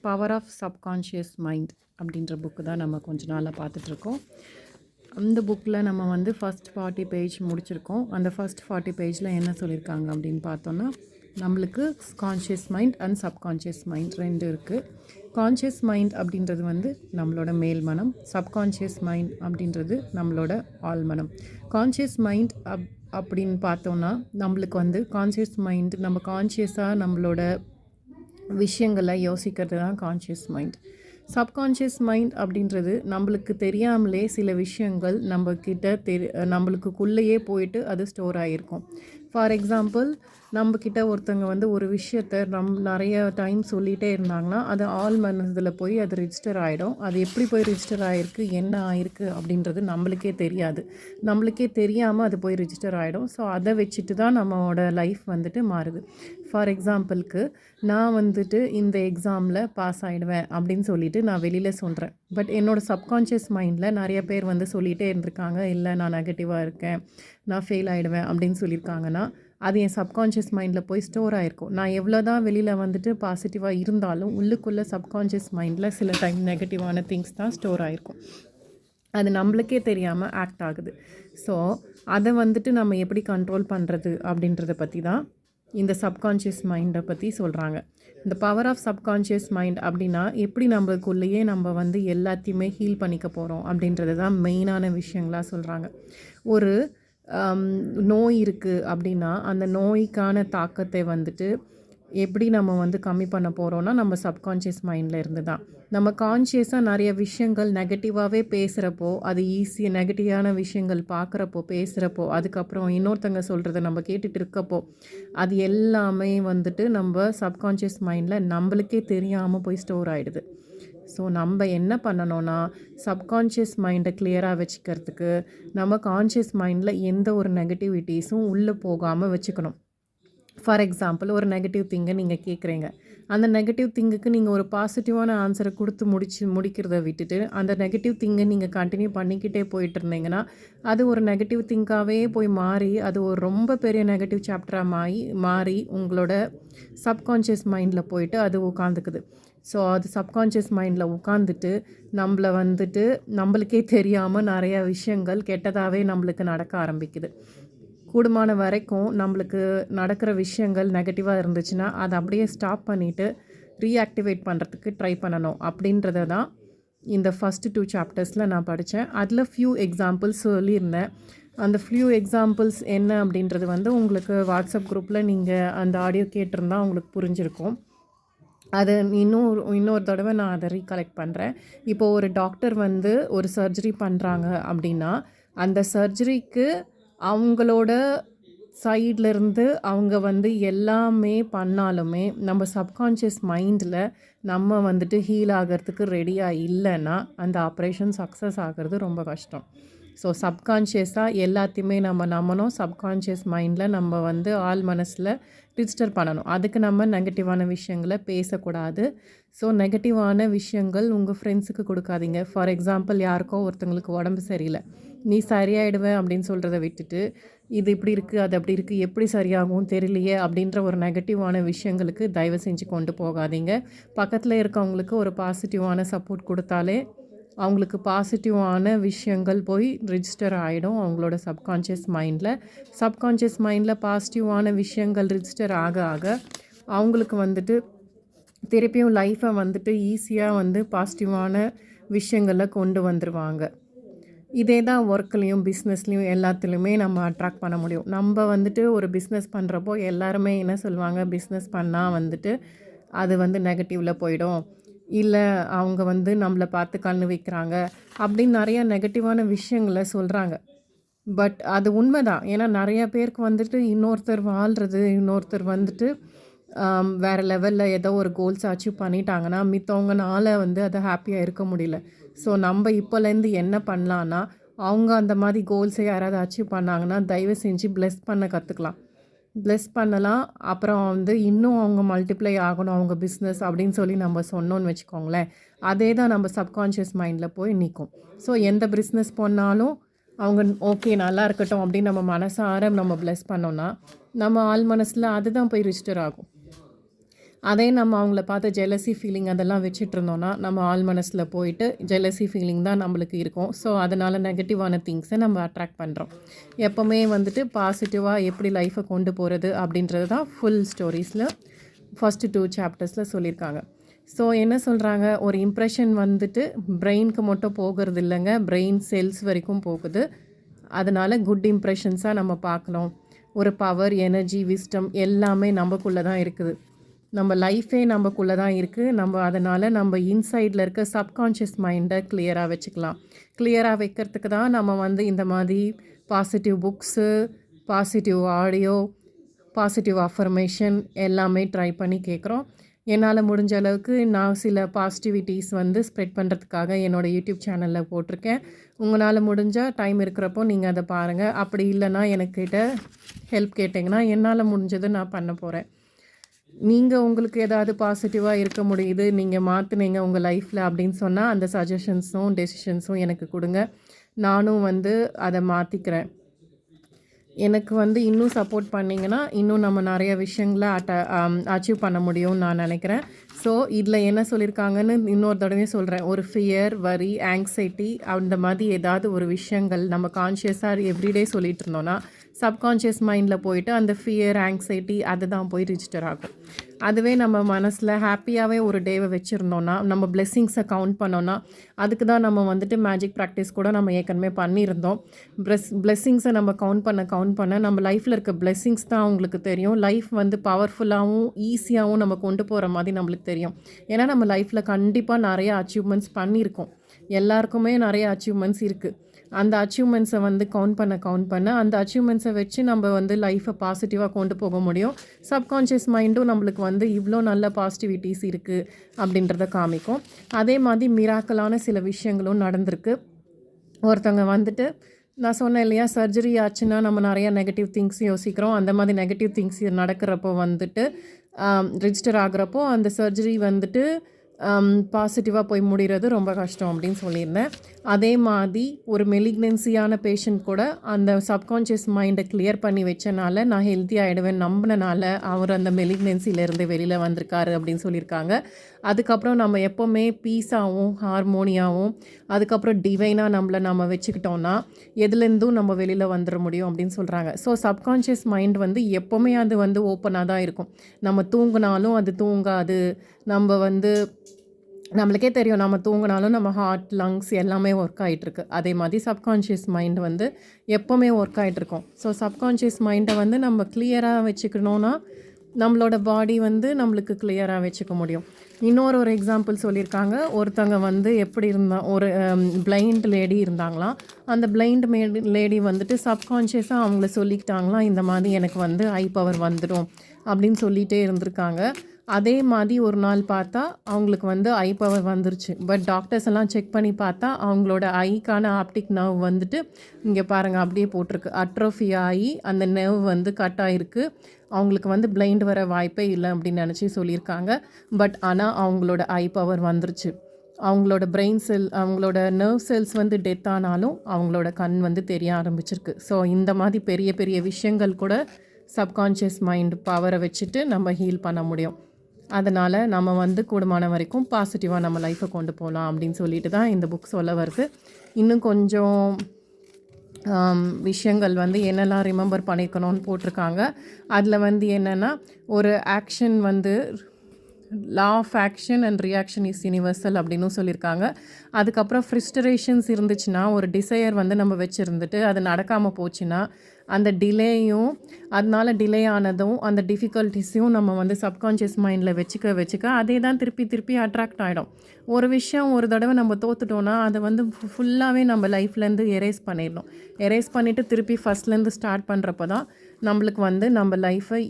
Power of subconscious mind அப்படின்ற book தான் நம்ம கொஞ்ச நாளாக பார்த்துட்ருக்கோம். அந்த புக்கில் நம்ம வந்து ஃபஸ்ட் 40 பேஜ் முடிச்சிருக்கோம். அந்த ஃபஸ்ட் 40 பேஜில் என்ன சொல்லியிருக்காங்க அப்படின்னு பார்த்தோன்னா, நம்மளுக்கு conscious mind and subconscious mind 2 இருக்குது. கான்ஷியஸ் மைண்ட் அப்படின்றது வந்து நம்மளோட மேல் மனம், சப்கான்ஷியஸ் மைண்ட் அப்படின்றது நம்மளோட ஆழ்மனம். கான்ஷியஸ் மைண்ட் அப்படின்னு பார்த்தோன்னா, நம்மளுக்கு வந்து கான்ஷியஸ் மைண்ட் நம்ம கான்ஷியஸாக நம்மளோட விஷயங்களை யோசிக்கிறது தான் கான்ஷியஸ் மைண்ட். சப்கான்ஷியஸ் மைண்ட் அப்படின்றது நம்மளுக்கு தெரியாமலே சில விஷயங்கள் நம்மளுக்குள்ளேயே போயிட்டு அது ஸ்டோர் ஆகிருக்கும். ஃபார் எக்ஸாம்பிள், நம்மக்கிட்ட ஒருத்தவங்க வந்து ஒரு விஷயத்த நிறைய டைம் சொல்லிகிட்டே இருந்தாங்கன்னா அது ஆள் மனதில் போய் அது ரிஜிஸ்டர் ஆகிடும். அது எப்படி போய் ரிஜிஸ்டர் ஆகிருக்கு, என்ன ஆகிருக்கு அப்படின்றது நம்மளுக்கே தெரியாது. நம்மளுக்கே தெரியாமல் அது போய் ரிஜிஸ்டர் ஆகிடும். ஸோ அதை வச்சுட்டு தான் நம்மளோட லைஃப் வந்துட்டு மாறுது. ஃபார் எக்ஸாம்பிளுக்கு, நான் வந்துட்டு இந்த எக்ஸாமில் பாஸ் ஆகிடுவேன் அப்படின்னு சொல்லிட்டு நான் வெளியில் சொல்கிறேன். பட் என்னோடய சப்கான்ஷியஸ் மைண்டில் நிறைய பேர் வந்து சொல்லிகிட்டே இருந்திருக்காங்க, இல்லை நான் நெகட்டிவாக இருக்கேன், நான் ஃபெயில் ஆகிடுவேன் அப்படின்னு சொல்லியிருக்காங்கன்னா அது என் சப்கான்ஷியஸ் மைண்டில் போய் ஸ்டோர் ஆகிருக்கும். நான் எவ்வளோ தான் வெளியில் வந்துட்டு பாசிட்டிவாக இருந்தாலும் உள்ளுக்குள்ளே சப்கான்ஷியஸ் மைண்டில் சில டைம் நெகட்டிவான திங்ஸ் தான் ஸ்டோர் ஆகிருக்கும். அது நம்மளுக்கே தெரியாமல் ஆக்ட் ஆகுது. ஸோ அதை வந்துட்டு நம்ம எப்படி கண்ட்ரோல் பண்ணுறது அப்படின்றத பற்றி தான் இந்த சப்கான்ஷியஸ் மைண்டை பற்றி சொல்கிறாங்க. இந்த பவர் ஆஃப் சப்கான்ஷியஸ் மைண்ட் அப்படின்னா எப்படி நம்மளுக்குள்ளேயே நம்ம வந்து எல்லாத்தையுமே ஹீல் பண்ணிக்க போகிறோம் அப்படின்றது தான் மெயினான விஷயங்களாக சொல்கிறாங்க. ஒரு நோய் இருக்குது அப்படின்னா அந்த நோய்க்கான தாக்கத்தை வந்துட்டு எப்படி நம்ம வந்து கம்மி பண்ண போகிறோன்னா நம்ம சப்கான்ஷியஸ் மைண்டில் இருந்து தான். நம்ம கான்ஷியஸாக நிறைய விஷயங்கள் நெகட்டிவாகவே பேசுகிறப்போ, அது ஈஸியாக நெகட்டிவான விஷயங்கள் பார்க்குறப்போ, பேசுகிறப்போ, அதுக்கப்புறம் இன்னொருத்தங்க சொல்கிறத நம்ம கேட்டுட்டு இருக்கப்போ, அது எல்லாமே வந்துட்டு நம்ம சப்கான்ஷியஸ் மைண்டில் நம்மளுக்கே தெரியாமல் போய் ஸ்டோர் ஆகிடுது. ஸோ நம்ம என்ன பண்ணணும்னா, சப்கான்ஷியஸ் மைண்டை கிளியராக வச்சுக்கிறதுக்கு நம்ம கான்ஷியஸ் மைண்டில் எந்த ஒரு நெகட்டிவிட்டீஸும் உள்ளே போகாமல் வச்சுக்கணும். ஃபார் எக்ஸாம்பிள், ஒரு நெகட்டிவ் திங்கை நீங்கள் கேட்குறீங்க. அந்த நெகட்டிவ் திங்குக்கு நீங்கள் ஒரு பாசிட்டிவான ஆன்சரை கொடுத்து முடிக்கிறத விட்டுட்டு அந்த நெகட்டிவ் திங்கை நீங்கள் கண்டினியூ பண்ணிக்கிட்டே போயிட்டு இருந்தீங்கன்னா அது ஒரு நெகட்டிவ் திங்காகவே போய் மாறி அது ஒரு ரொம்ப பெரிய நெகட்டிவ் சாப்டராக மாறி உங்களோட சப்கான்ஷியஸ் மைண்டில் போயிட்டு அது உட்காந்துக்குது. ஸோ அது சப்கான்ஷியஸ் மைண்டில் உட்காந்துட்டு நம்மளை வந்துட்டு நம்மளுக்கே தெரியாமல் நிறையா விஷயங்கள் கெட்டதாகவே நம்மளுக்கு நடக்க ஆரம்பிக்குது. கூடுமான வரைக்கும் நம்மளுக்கு நடக்கிற விஷயங்கள் நெகட்டிவாக இருந்துச்சுன்னா அதை அப்படியே ஸ்டாப் பண்ணிவிட்டு ரீஆக்டிவேட் பண்ணுறதுக்கு ட்ரை பண்ணணும் அப்படின்றத தான் இந்த ஃபஸ்ட்டு 2 சாப்டர்ஸில் நான் படித்தேன். அதில் ஃபியூ எக்ஸாம்பிள்ஸ் சொல்லியிருந்தேன். அந்த ஃபியூ எக்ஸாம்பிள்ஸ் என்ன அப்படின்றது வந்து உங்களுக்கு வாட்ஸ்அப் குரூப்பில் நீங்கள் அந்த ஆடியோ கேட்டிருந்தா உங்களுக்கு புரிஞ்சிருக்கும். அதை இன்னொரு தடவை நான் அதை ரீகலெக்ட் பண்ணுறேன். இப்போது ஒரு டாக்டர் வந்து ஒரு சர்ஜரி பண்ணுறாங்க அப்படின்னா அந்த சர்ஜரிக்கு அவங்களோட சைட்லேருந்து அவங்க வந்து எல்லாமே பண்ணாலுமே நம்ம சப்கான்ஷியஸ் மைண்டில் நம்ம வந்துட்டு ஹீல் ஆகிறதுக்கு ரெடியாக இல்லைன்னா அந்த ஆப்ரேஷன் சக்ஸஸ் ஆகிறது ரொம்ப கஷ்டம். ஸோ சப்கான்ஷியஸாக எல்லாத்தையுமே நம்ம நம்பணும். சப்கான்ஷியஸ் மைண்டில் நம்ம வந்து ஆள் மனசில் ரிஜிஸ்டர் பண்ணணும். அதுக்கு நம்ம நெகட்டிவான விஷயங்களை பேசக்கூடாது. ஸோ நெகட்டிவான விஷயங்கள் உங்கள் ஃப்ரெண்ட்ஸுக்கு கொடுக்காதீங்க. ஃபார் எக்ஸாம்பிள், யாருக்கோ ஒருத்தங்களுக்கு உடம்பு சரியில்லை, நீ சரியாயிடுவேன் அப்படின்னு சொல்கிறத விட்டுட்டு இது இப்படி இருக்குது, அது அப்படி இருக்குது, எப்படி சரியாகும் தெரியலையே அப்படின்ற ஒரு நெகட்டிவான விஷயங்களுக்கு தயவு செஞ்சு கொண்டு போகாதீங்க. பக்கத்தில் இருக்கவங்களுக்கு ஒரு பாசிட்டிவான சப்போர்ட் கொடுத்தாலே அவங்களுக்கு பாசிட்டிவான விஷயங்கள் போய் ரிஜிஸ்டர் ஆகிடும் அவங்களோட சப்கான்ஷியஸ் மைண்டில் பாசிட்டிவான விஷயங்கள் ரிஜிஸ்டர் ஆக ஆக அவங்களுக்கு வந்துட்டு திருப்பியும் லைஃப்பை வந்துட்டு ஈஸியாக வந்து பாசிட்டிவான விஷயங்களை கொண்டு வந்துடுவாங்க. இதே தான் ஒர்க்லேயும் பிஸ்னஸ்லேயும் எல்லாத்துலேயுமே நம்ம அட்ராக்ட் பண்ண முடியும். நம்ம வந்துட்டு ஒரு பிஸ்னஸ் பண்ணுறப்போ எல்லாருமே என்ன சொல்லுவாங்க, பிஸ்னஸ் பண்ணால் வந்துட்டு அது வந்து நெகட்டிவில் போயிடும், இல்லை அவங்க வந்து நம்மளை பார்த்து கண்ணு வைக்கிறாங்க அப்படின்னு நிறையா நெகட்டிவான விஷயங்களை சொல்கிறாங்க. பட் அது உண்மை தான். ஏன்னா நிறைய பேருக்கு வந்துட்டு இன்னொருத்தர் வந்துட்டு வேறு லெவலில் ஏதோ ஒரு கோல்ஸ் அச்சீவ் பண்ணிட்டாங்கன்னா மித்தவங்கனால வந்து அதை ஹாப்பியாக இருக்க முடியல. ஸோ நம்ம இப்போலேருந்து என்ன பண்ணலான்னா, அவங்க அந்த மாதிரி கோல்ஸை யாராவது அச்சீவ் பண்ணாங்கன்னா தயவு செஞ்சு ப்ளெஸ் பண்ண கற்றுக்கலாம், ப்ளெஸ் பண்ணலாம். அப்புறம் வந்து இன்னும் அவங்க மல்டிப்ளை ஆகணும் அவங்க பிஸ்னஸ் அப்படின்னு சொல்லி நம்ம சொன்னோன்னு வச்சுக்கோங்களேன், அதே தான் நம்ம சப்கான்ஷியஸ் மைண்டில் போய் நிற்கும். ஸோ எந்த பிஸ்னஸ் பண்ணாலும் அவங்க ஓகே நல்லா இருக்கட்டும் அப்படின்னு நம்ம மனசார நம்ம ப்ளெஸ் பண்ணோன்னா நம்ம ஆள் மனசில் அதுதான் போய் ரிஜிஸ்டர் ஆகும். அதே நம்ம அவங்கள பார்த்து ஜெலசி ஃபீலிங் அதெல்லாம் வச்சுட்டு இருந்தோம்னா நம்ம ஆள் மனசில் போயிட்டு ஜெலசி ஃபீலிங் தான் நம்மளுக்கு இருக்கும். ஸோ அதனால் நெகட்டிவான திங்ஸை நம்ம அட்ராக்ட் பண்ணுறோம். எப்போவுமே வந்துட்டு பாசிட்டிவாக எப்படி லைஃப்பை கொண்டு போகிறது அப்படின்றது தான் ஃபுல் ஸ்டோரிஸில் ஃபஸ்ட்டு 2 சாப்டர்ஸில் சொல்லியிருக்காங்க. ஸோ என்ன சொல்கிறாங்க, ஒரு இம்ப்ரெஷன் வந்துட்டு பிரெயினுக்கு மட்டும் போகிறது இல்லைங்க, பிரெயின் செல்ஸ் வரைக்கும் போகுது. அதனால் குட் இம்ப்ரெஷன்ஸாக நம்ம பார்க்கலாம். ஒரு பவர், எனர்ஜி, விஸ்டம் எல்லாமே நமக்குள்ளே தான் இருக்குது. நம்ம லைஃபே நமக்குள்ளே தான் இருக்குது. நம்ம அதனால் நம்ம இன்சைடில் இருக்க சப்கான்ஷியஸ் மைண்டை கிளியராக வச்சுக்கலாம். கிளியராக வைக்கிறதுக்கு தான் நம்ம வந்து இந்த மாதிரி positive books, positive audio, positive affirmation எல்லாமே ட்ரை பண்ணி கேட்குறோம். என்னால் முடிஞ்ச அளவுக்கு நான் சில பாசிட்டிவிட்டிஸ் வந்து ஸ்ப்ரெட் பண்ணுறதுக்காக என்னோடய யூடியூப் சேனலில் போட்டிருக்கேன். உங்களால் முடிஞ்சால் டைம் இருக்கிறப்போ நீங்கள் அதை பாருங்கள். அப்படி இல்லைன்னா எனக்கிட்ட ஹெல்ப் கேட்டிங்கன்னா என்னால் முடிஞ்சதை நான் பண்ண போகிறேன். நீங்கள் உங்களுக்கு ஏதாவது பாசிட்டிவாக இருக்க முடியுது, நீங்கள் மாற்றுனீங்க உங்கள் லைஃப்பில் அப்படின்னு சொன்னால் அந்த சஜஷன்ஸும் டெசிஷன்ஸும் எனக்கு கொடுங்க. நானும் வந்து அதை மாற்றிக்கிறேன். எனக்கு வந்து இன்னும் சப்போர்ட் பண்ணிங்கன்னா இன்னும் நம்ம நிறைய விஷயங்களை அச்சீவ் பண்ண முடியும்னு நான் நினைக்கிறேன். ஸோ இதில் என்ன சொல்லியிருக்காங்கன்னு இன்னொரு தடவையும் சொல்கிறேன். ஒரு ஃபியர், வரி, ஆங்ஸைட்டி அந்த மாதிரி ஏதாவது ஒரு விஷயங்கள் நம்ம கான்ஷியஸாக எவ்ரிடே சொல்லிகிட்டு இருந்தோன்னா சப்கான்ஷியஸ் மைண்டில் போயிட்டு அந்த ஃபியர், ஆங்ஸைட்டி அது தான் போய் ரிஜிஸ்டர் ஆகும். அதுவே நம்ம மனசில் ஹாப்பியாகவே ஒரு டேவை வச்சுருந்தோன்னா, நம்ம பிளெஸ்ஸிங்ஸை கவுண்ட் பண்ணோன்னா, அதுக்கு தான் நம்ம வந்துட்டு மேஜிக் ப்ராக்டிஸ் கூட நம்ம ஏற்கனவே பண்ணியிருந்தோம். பிளெஸ்ஸிங்ஸை நம்ம கவுண்ட் பண்ண நம்ம லைஃப்பில் இருக்க பிளெஸ்ஸிங்ஸ் தான் அவங்களுக்கு தெரியும். லைஃப் வந்து பவர்ஃபுல்லாகவும் ஈஸியாகவும் நம்ம கொண்டு போகிற மாதிரி நம்மளுக்கு தெரியும். ஏன்னா நம்ம லைஃப்பில் கண்டிப்பாக நிறைய அச்சீவ்மெண்ட்ஸ் பண்ணியிருக்கோம். எல்லாருக்குமே நிறைய அச்சீவ்மெண்ட்ஸ் இருக்குது. அந்த அச்சீவ்மெண்ட்ஸை வந்து கவுண்ட் பண்ண அந்த அச்சீவ்மெண்ட்ஸை வச்சு நம்ம வந்து லைஃப்பை பாசிட்டிவாக கொண்டு போக முடியும். சப்கான்ஷியஸ் மைண்டும் நம்மளுக்கு வந்து இவ்வளோ நல்ல பாசிட்டிவிட்டிஸ் இருக்குது அப்படின்றத காமிக்கும். அதே மாதிரி மிராக்கலான சில விஷயங்களும் நடந்திருக்கு. ஒருத்தவங்க வந்துட்டு நான் சொன்னேன் இல்லையா, சர்ஜரி ஆச்சுன்னா நம்ம நிறையா நெகட்டிவ் திங்ஸ் யோசிக்கிறோம். அந்த மாதிரி நெகட்டிவ் திங்ஸ் நடக்கிறப்போ வந்துட்டு ரிஜிஸ்டர் ஆகிறப்போ அந்த சர்ஜரி வந்துட்டு பாசிட்டிவாக போய் முடிகிறது ரொம்ப கஷ்டம் அப்படின்னு சொல்லியிருந்தேன். அதே மாதிரி ஒரு மெலிக்னன்சியான பேஷண்ட் கூட அந்த சப்கான்ஷியஸ் மைண்டை கிளியர் பண்ணி வச்சனால நான் ஹெல்த்தி ஆகிடுவேன் நம்பினால அவர் அந்த மெலிக்னன்சிலேருந்து வெளியில் வந்திருக்காரு அப்படின்னு சொல்லியிருக்காங்க. அதுக்கப்புறம் நம்ம எப்போவுமே பீஸாகவும் ஹார்மோனியாகவும் அதுக்கப்புறம் டிவைனாக நம்ம வச்சுக்கிட்டோன்னா எதுலேருந்தும் நம்ம வெளியில் வந்துட முடியும் அப்படின்னு சொல்கிறாங்க. ஸோ சப்கான்ஷியஸ் மைண்ட் வந்து எப்போவுமே அது வந்து ஓப்பனாக தான் இருக்கும். நம்ம தூங்கினாலும் அது தூங்காது. நம்ம வந்து நம்மளுக்கே தெரியும், நம்ம தூங்கினாலும் நம்ம ஹார்ட், லங்ஸ் எல்லாமே ஒர்க் ஆகிட்டுருக்கு. அதே மாதிரி சப்கான்ஷியஸ் மைண்ட் வந்து எப்போவுமே ஒர்க் ஆகிட்ருக்கோம். ஸோ சப்கான்ஷியஸ் மைண்டை வந்து நம்ம கிளியராக வச்சுக்கணுன்னா நம்மளோட பாடி வந்து நம்மளுக்கு கிளியராக வச்சுக்க முடியும். ஒரு எக்ஸாம்பிள் சொல்லியிருக்காங்க. ஒருத்தவங்க வந்து எப்படி ஒரு பிளைண்ட் லேடி இருந்தாங்களாம். அந்த பிளைண்ட் லேடி வந்துட்டு சப்கான்ஷியஸாக அவங்கள சொல்லிக்கிட்டாங்களாம், இந்த மாதிரி எனக்கு வந்து ஐ பவர் வந்துடும் அப்படின்னு சொல்லிகிட்டே இருந்திருக்காங்க. அதே மாதிரி ஒரு நாள் பார்த்தா அவங்களுக்கு வந்து ஐ பவர் வந்துருச்சு. பட் டாக்டர்ஸ் எல்லாம் செக் பண்ணி பார்த்தா அவங்களோட ஐக்கான ஆப்டிக் நர்வ் வந்துட்டு இங்கே பாருங்கள் அப்படியே போட்டிருக்கு, அட்ரோஃபி ஆகி அந்த நர்வ் வந்து கட் ஆகிருக்கு. அவங்களுக்கு வந்து பிளைண்ட் வர வாய்ப்பே இல்லை அப்படின்னு நினச்சி சொல்லியிருக்காங்க. பட் ஆனால் அவங்களோட ஐ பவர் வந்துருச்சு. அவங்களோட பிரெயின் செல், அவங்களோட நர்வ் செல்ஸ் வந்து டெத் ஆனாலும் அவங்களோட கண் வந்து தெரிய ஆரம்பிச்சிருக்கு. ஸோ இந்த மாதிரி பெரிய பெரிய விஷயங்கள் கூட சப்கான்ஷியஸ் மைண்ட் பவரை வச்சுட்டு நம்ம ஹீல் பண்ண முடியும். அதனால் நம்ம வந்து கூடுமான வரைக்கும் பாசிட்டிவாக நம்ம லைஃப்பை கொண்டு போகலாம் அப்படின்னு சொல்லிட்டு தான் இந்த புக் சொல்ல வருது. இன்னும் கொஞ்சம் விஷயங்கள் வந்து என்னெல்லாம் ரிமெம்பர் பண்ணிக்கணும்னு போட்டிருக்காங்க. அதில் வந்து என்னென்னா, ஒரு ஆக்ஷன் வந்து law of action and reaction is universal அப்படின்னு சொல்லியிருக்காங்க. அதுக்கப்புறம் ஃப்ரிஸ்டரேஷன்ஸ் இருந்துச்சுன்னா, ஒரு டிசையர் வந்து நம்ம வச்சுருந்துட்டு அது நடக்காமல் போச்சுன்னா அந்த டிலேயும் அதனால் டிலே ஆனதும் அந்த டிஃபிகல்ட்டிஸையும் நம்ம வந்து சப்கான்ஷியஸ் மைண்டில் வச்சுக்க அதே தான் திருப்பி அட்ராக்ட் ஆகிடும். ஒரு விஷயம் ஒரு தடவை நம்ம தோத்துட்டோன்னா அதை வந்து ஃபுல்லாகவே நம்ம லைஃப்லேருந்து எரேஸ் பண்ணிவிட்டு திருப்பி ஃபஸ்ட்லேருந்து ஸ்டார்ட் பண்ணுறப்ப தான் நம்மளுக்கு வந்து நம்ம லைஃப்பை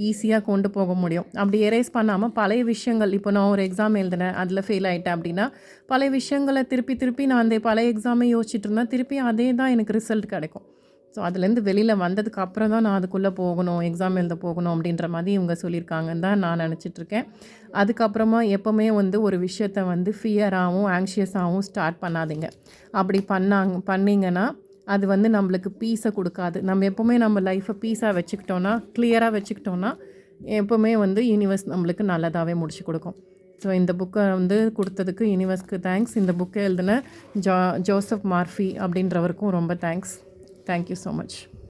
ஈஸியாக கொண்டு போக முடியும். அப்படி எரேஸ் பண்ணாமல் பழைய விஷயங்கள், இப்போ நான் ஒரு எக்ஸாம் எழுதினேன், அதில் ஃபெயில் ஆகிட்டேன் அப்படின்னா பழைய விஷயங்களை திருப்பி நான் அந்த பழைய எக்ஸாமை யோசிச்சுட்டு இருந்தேன், திருப்பி அதே தான் எனக்கு ரிசல்ட் கிடைக்கும். ஸோ அதுலேருந்து வெளியில் வந்ததுக்கு அப்புறம் தான் நான் அதுக்குள்ளே போகணும், எக்ஸாம் எழுத போகணும் அப்படின்ற மாதிரி இவங்க சொல்லியிருக்காங்கன்னு தான் நான் நினச்சிட்ருக்கேன். அதுக்கப்புறமா எப்போவுமே வந்து ஒரு விஷயத்தை வந்து ஃபியராகவும் ஆங்ஷியஸாகவும் ஸ்டார்ட் பண்ணாதீங்க. அப்படி பண்ணிங்கன்னா அது வந்து நம்மளுக்கு பீஸை கொடுக்காது. நம்ம எப்போவுமே நம்ம லைஃப்பை பீஸாக வச்சுக்கிட்டோன்னா, கிளியராக வச்சுக்கிட்டோன்னா எப்போவுமே வந்து யூனிவர்ஸ் நம்மளுக்கு நல்லதாகவே முடிச்சு கொடுக்கும். ஸோ இந்த புக்கை வந்து கொடுத்ததுக்கு யூனிவர்ஸ்க்கு தேங்க்ஸ். இந்த புக்கை எழுதின ஜோசப் மார்ஃபி அப்படின்றவருக்கும் ரொம்ப தேங்க்ஸ். Thank you so much.